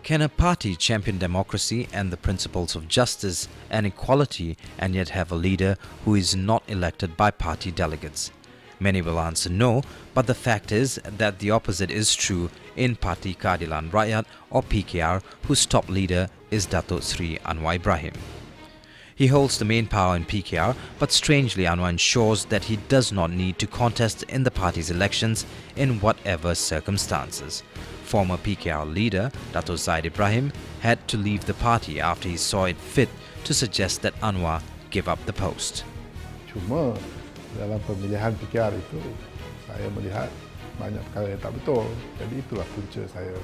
Can a party champion democracy and the principles of justice and equality and yet have a leader who is not elected by party delegates? Many will answer no, but the fact is that the opposite is true in Parti Keadilan Rakyat or PKR, whose top leader is Datuk Seri Anwar Ibrahim. He holds the main power in PKR, but strangely Anwar ensures that he does not need to contest in the party's elections in whatever circumstances. Former PKR leader Datuk Zaid Ibrahim had to leave the party after he saw it fit to suggest that Anwar give up the post. Cuma dalam pemilihan PKR itu, saya melihat banyak perkara yang tak betul. Jadi itulah punca saya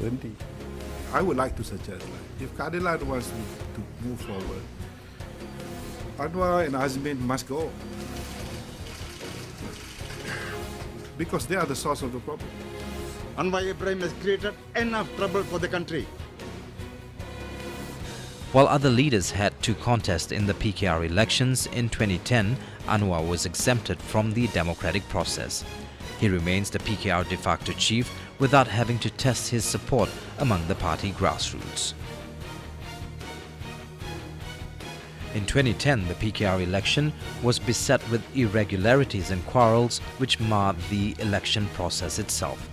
berhenti. I would like to suggest, if Keadilan wants to move forward, Anwar and Azmin must go. Because they are the source of the problem. Anwar Ibrahim has created enough trouble for the country. While other leaders had to contest in the PKR elections in 2010, Anwar was exempted from the democratic process. He remains the PKR de facto chief without having to test his support among the party grassroots. In 2010, the PKR election was beset with irregularities and quarrels which marred the election process itself.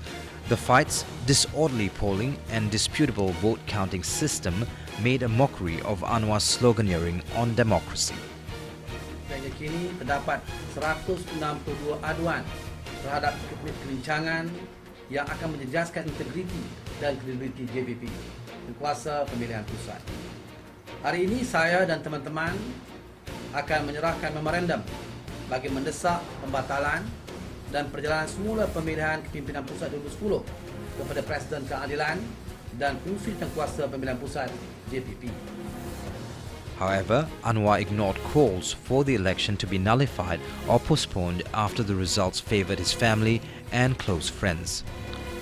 The fights, disorderly polling and disputable vote-counting system made a mockery of Anwar's sloganeering on democracy. Sehingga kini terdapat 162 aduan terhadap kelincangan yang akan menjejaskan integriti dan kredibiliti JPP di kuasa pemilihan pusat. Hari ini saya dan teman-teman akan menyerahkan memorandum bagi mendesak pembatalan dan perjalanan semula pemilihan kepimpinan pusat 2010 kepada Presiden Keadilan dan Fungsi Tengkuasa Pemilihan Pusat JPP. However, Anwar ignored calls for the election to be nullified or postponed after the results favoured his family and close friends.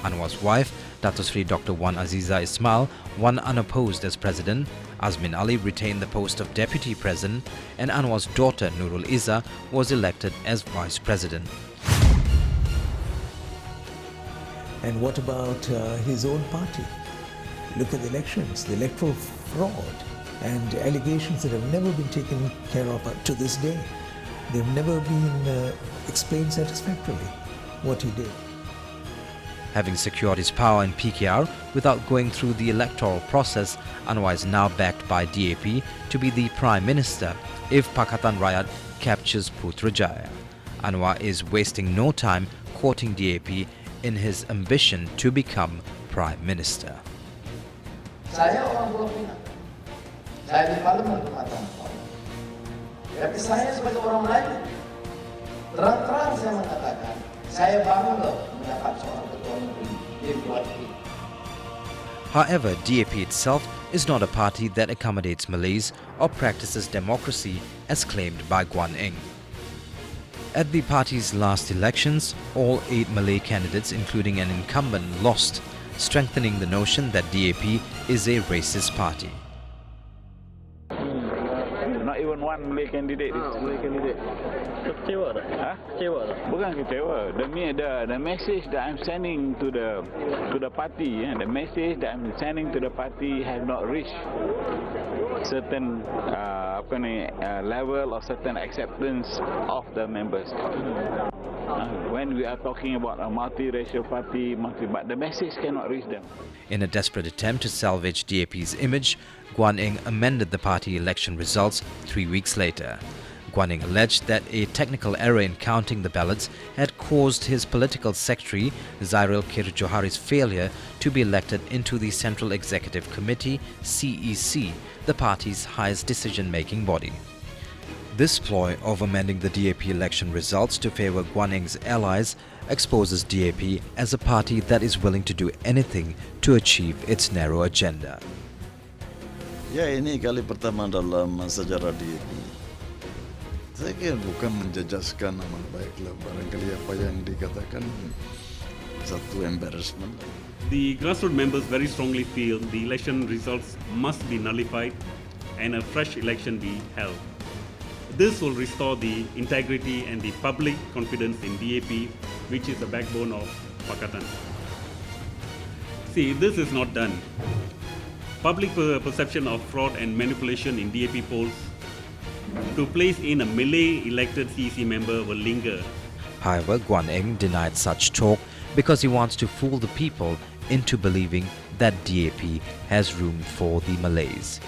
Anwar's wife, Datuk Seri Dr. Wan Aziza Ismail, won unopposed as president. Azmin Ali retained the post of deputy president, and Anwar's daughter Nurul Izzah was elected as vice president. And what about his own party? Look at the elections, the electoral fraud and allegations that have never been taken care of up to this day. They've never been explained satisfactorily what he did. Having secured his power in PKR without going through the electoral process, Anwar is now backed by DAP to be the Prime Minister if Pakatan Rakyat captures Putrajaya. Anwar is wasting no time courting DAP in his ambition to become Prime Minister. Saya orang Pulau Pinang. Saya di Parlimen Pakatan. Tapi saya sebagai orang Melayu, terang-terang saya mengatakan, saya bangga mendapat seorang ketua negeri di Pulau Pinang. However, DAP itself is not a party that accommodates Malays or practices democracy as claimed by Guan Eng. At the party's last elections, all 8 Malay candidates, including an incumbent, lost, strengthening the notion that DAP is a racist party. Not even one Malay candidate. Malay candidate. Kecewa tak? Kecewa tak? Bukan kecewa. The message that I'm sending to the party, the message that I'm sending to the party have not reached certain level of certain acceptance of the members. When we are talking about a multi-racial party, but the message cannot reach them. In a desperate attempt to salvage DAP's image, Guan Eng amended the party election results 3 weeks later. Guan Eng alleged that a technical error in counting the ballots had caused his political secretary, Zairil Khair Johari's failure to be elected into the Central Executive Committee, CEC, the party's highest decision-making body. This ploy of amending the DAP election results to favour Guan Eng's allies exposes DAP as a party that is willing to do anything to achieve its narrow agenda. Ya, ini kali pertama dalam sejarah DAP. Saya kira bukan menjejaskan nama baiklah, barangkali apa yang dikatakan satu embarrassment. The grassroots members very strongly feel the election results must be nullified and a fresh election be held. This will restore the integrity and the public confidence in DAP, which is the backbone of Pakatan. See, this is not done. Public perception of fraud and manipulation in DAP polls to place in a Malay elected CEC member will linger. However, Guan Eng denied such talk because he wants to fool the people into believing that DAP has room for the Malays.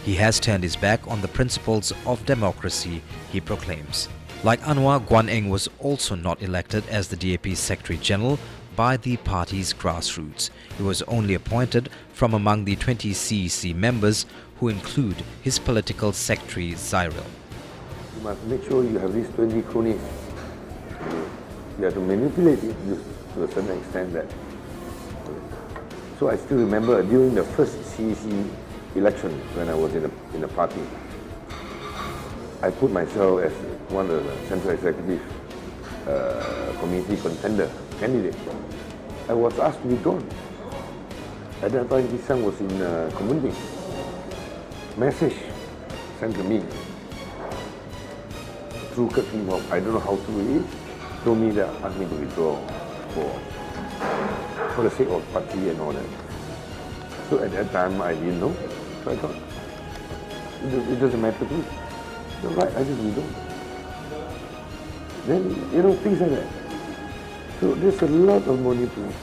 He has turned his back on the principles of democracy, he proclaims. Like Anwar, Guan Eng was also not elected as the DAP's Secretary General by the party's grassroots. He was only appointed from among the 20 CEC members, who include his political secretary Cyril. You must make sure you have these 20 cronies. You have to manipulate it to a certain extent that. So I still remember during the first CEC election when I was in the party, I put myself as one of the central executive committee contender candidate. I was asked to withdraw. At that time, his son was in community. Message sent to me through Kurt Kim Hock, I don't know how true it is, told me that, asked me to withdraw for the sake of party and all that. So at that time, I didn't know. So I thought, it doesn't matter to me. So right, I just withdraw. Then, things like that. So there's a lot of manipulation.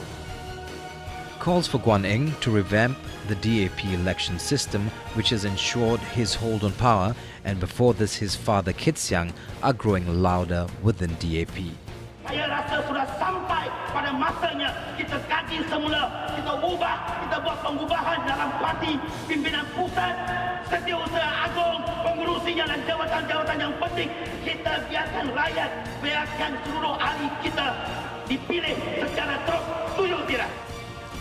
Calls for Guan Eng to revamp the DAP election system, which has ensured his hold on power, and before this his father Kit Siang, are growing louder within DAP. Saya rasa sudah sampai pada masanya kita kaji semula, kita ubah, kita buat pengubahan dalam parti, pimpinan pusat, setiausaha agung, pengurusinya dan jawatan-jawatan yang penting. Kita biarkan rakyat, biarkan seluruh ahli kita dipilih secara terus. Setuju tidak?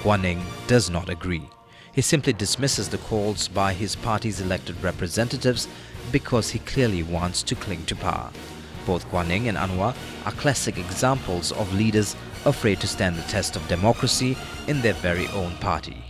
Guan Eng does not agree. He simply dismisses the calls by his party's elected representatives because he clearly wants to cling to power. Both Guan Eng and Anwar are classic examples of leaders afraid to stand the test of democracy in their very own party.